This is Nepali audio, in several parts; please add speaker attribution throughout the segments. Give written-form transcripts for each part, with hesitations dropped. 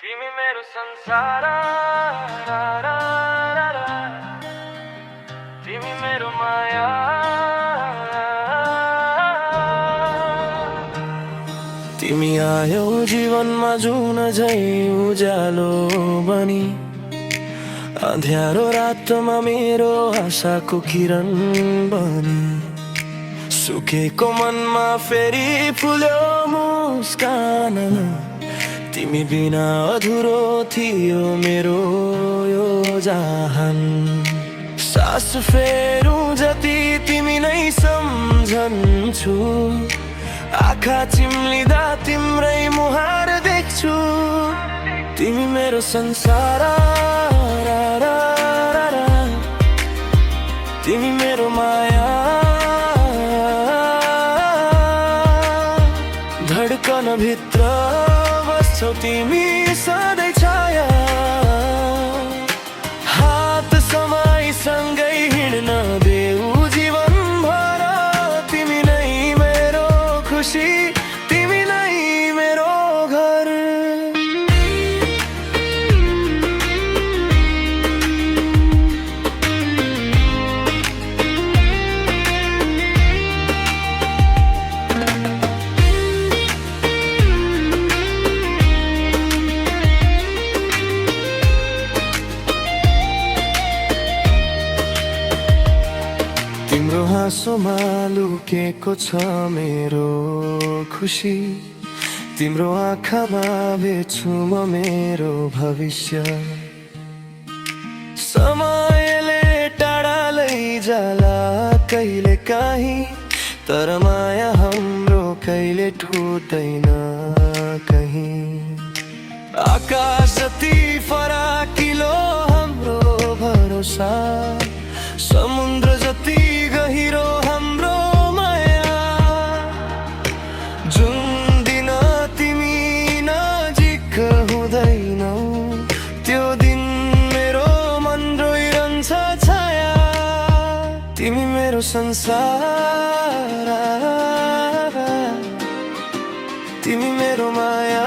Speaker 1: तिमी मेरो संसार तिमी मेरो माया तिमी आयौ जीवनमा जुन झै उज्यालो बनी अँध्यारो रातमा मेरो आशाको किरण बनी सुकेको मनमा फेरि फुल्यो मुस्कान तिमी बिना अधुरो थियो मेरो यो जहान सास फेरौँ जति तिमी नै सम्झन्छु आँखा चिम्लिँदा तिम्रै मुहार देख्छु तिमी मेरो संसार तिमी मेरो माया धडकन भित्र बस्छौ तिमी सधैँ छाया हात समाई सँगै हिँड्न देऊ जीवन भर तिमी नै मेरो खुसी तिमी नै मेरो घर तिम्रो हाँसोमा लुकेको छ मेरो खुसी तिम्रो आँखामा भेट्छु म मेरो भविष्य समयले टाढा लैजाला कहिले काहीँ तर माया हाम्रो कहिले टुट्दैन कहीँ आकाश जति फराकिलो हाम्रो भरोसा समुद्र जति गहिरो हाम्रो माया जुन दिन तिमी नजिक हुँदैनौ त्यो दिन मेरो मन रोइरहन्छ छाया तिमी मेरो संसार तिमी मेरो माया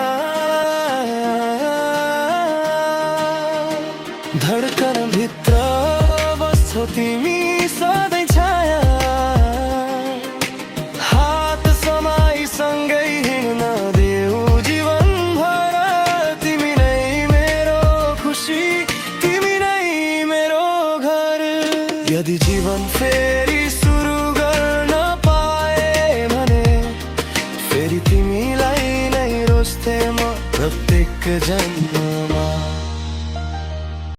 Speaker 1: धडकन भित्र बस्छौ तिमी सधैँ छाया हात समाई सँगै हिँड्न देऊ जीवन भर तिमी नै मेरो खुसी तिमी नै मेरो घर यदि जीवन फेरि सुरु गर्न पाए भने फेरि तिमीलाई नै रोज्थे म प्रत्येक जन्ममा